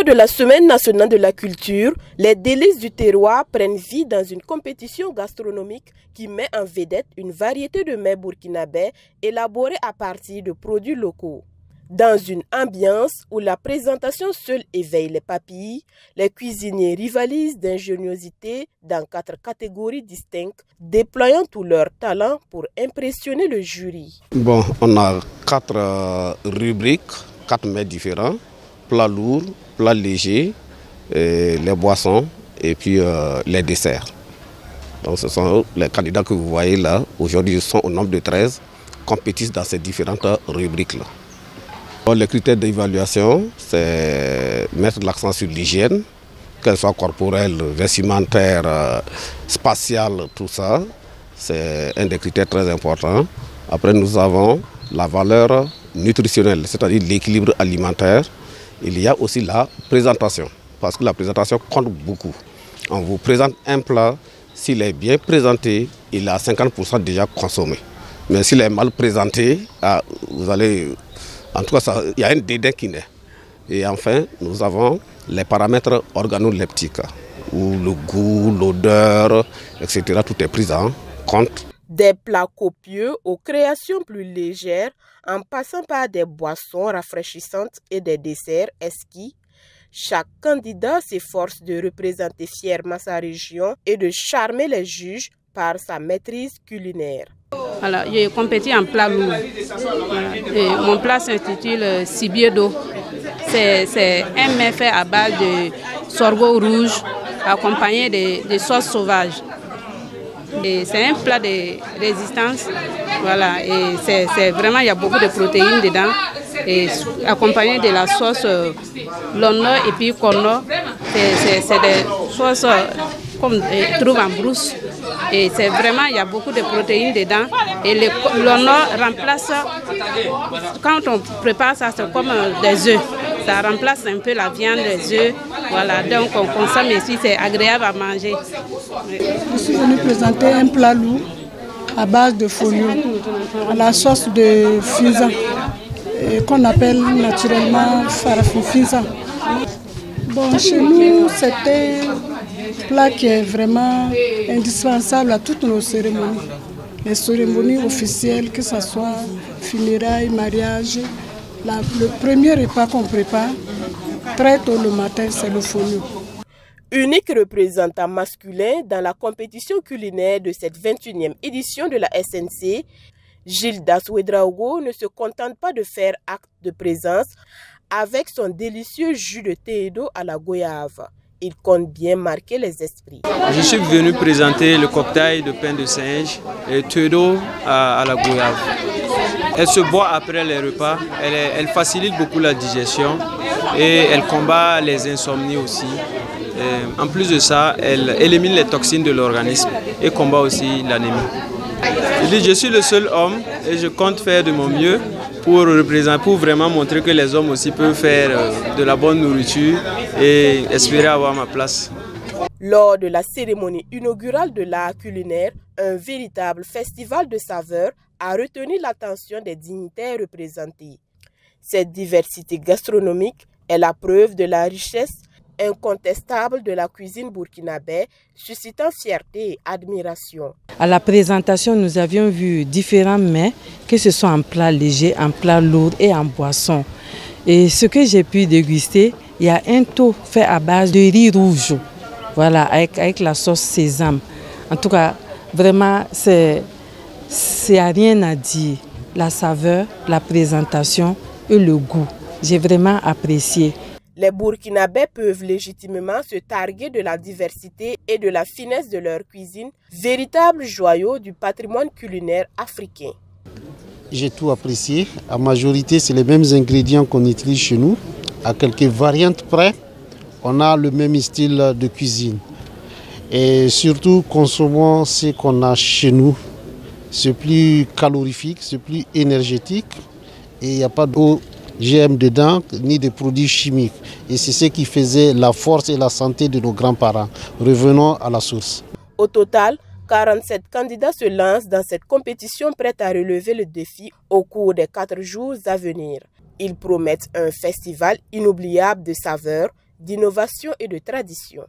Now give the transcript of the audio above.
de la Semaine nationale de la culture, les délices du terroir prennent vie dans une compétition gastronomique qui met en vedette une variété de mets burkinabés élaborés à partir de produits locaux. Dans une ambiance où la présentation seule éveille les papilles, les cuisiniers rivalisent d'ingéniosité dans 4 catégories distinctes, déployant tout leur talent pour impressionner le jury. Bon, on a 4 rubriques, 4 mets différents, plats lourds, plats légers, les boissons et puis les desserts. Donc ce sont les candidats que vous voyez là, aujourd'hui ils sont au nombre de 13, compétissent dans ces différentes rubriques-là. Les critères d'évaluation, c'est mettre l'accent sur l'hygiène, qu'elle soit corporelle, vestimentaire, spatiale, tout ça. C'est un des critères très importants. Après, nous avons la valeur nutritionnelle, c'est-à-dire l'équilibre alimentaire. Il y a aussi la présentation, parce que la présentation compte beaucoup. On vous présente un plat, s'il est bien présenté, il est à 50% déjà consommé. Mais s'il est mal présenté, vous allez... En tout cas, il y a un dédain qui naît. Et enfin, nous avons les paramètres organoleptiques, où le goût, l'odeur, etc., tout est pris en compte. Des plats copieux aux créations plus légères, en passant par des boissons rafraîchissantes et des desserts exquis, chaque candidat s'efforce de représenter fièrement sa région et de charmer les juges par sa maîtrise culinaire. Voilà, j'ai compétit en plat lourd. Et mon plat s'intitule Sibiedo. C'est un mets fait à base de sorgho rouge accompagné de sauce sauvage. C'est un plat de résistance. Voilà, et c'est vraiment, il y a beaucoup de protéines dedans. Et accompagné de la sauce lono et puis kono. C'est des sauces comme on trouve en brousse. Et c'est vraiment, il y a beaucoup de protéines dedans. Et l'ono remplace, quand on prépare ça, c'est comme des œufs. Ça remplace un peu la viande, les œufs. Voilà, donc on consomme ici, c'est agréable à manger. Je suis venue présenter un plat lourd à base de folio, à la sauce de finza, qu'on appelle naturellement farafifinza. Bon, chez nous, c'était un plat qui est vraiment indispensable à toutes nos cérémonies. Les cérémonies officielles, que ce soit funérailles, mariage, le premier repas qu'on prépare, très tôt le matin, c'est le folio. Unique représentant masculin dans la compétition culinaire de cette 21e édition de la SNC, Gildas Ouedraogo ne se contente pas de faire acte de présence avec son délicieux jus de théedo à la goyave. Il compte bien marquer les esprits. Je suis venu présenter le cocktail de pain de singe et théedo à la goyave. Elle se boit après les repas, elle facilite beaucoup la digestion et elle combat les insomnies aussi. Et en plus de ça, elle élimine les toxines de l'organisme et combat aussi l'anémie. Je suis le seul homme et je compte faire de mon mieux pour vraiment montrer que les hommes aussi peuvent faire de la bonne nourriture et espérer avoir ma place. Lors de la cérémonie inaugurale de l'art culinaire, un véritable festival de saveurs a retenu l'attention des dignitaires représentés. Cette diversité gastronomique est la preuve de la richesse incontestable de la cuisine burkinabé, suscitant fierté et admiration. À la présentation, nous avions vu différents mets, que ce soit en plat léger, en plat lourd et en boisson. Et ce que j'ai pu déguster, il y a un taux fait à base de riz rouge, voilà, avec la sauce sésame. En tout cas, vraiment, c'est rien à dire. La saveur, la présentation et le goût, j'ai vraiment apprécié. Les Burkinabés peuvent légitimement se targuer de la diversité et de la finesse de leur cuisine, véritable joyau du patrimoine culinaire africain. J'ai tout apprécié. En majorité, c'est les mêmes ingrédients qu'on utilise chez nous. À quelques variantes près, on a le même style de cuisine. Et surtout, consommons ce qu'on a chez nous. C'est plus calorifique, c'est plus énergétique et il n'y a pas d'eau GM dedans, ni de produits chimiques. Et c'est ce qui faisait la force et la santé de nos grands-parents. Revenons à la source. Au total, 47 candidats se lancent dans cette compétition prête à relever le défi au cours des 4 jours à venir. Ils promettent un festival inoubliable de saveurs d'innovation et de tradition.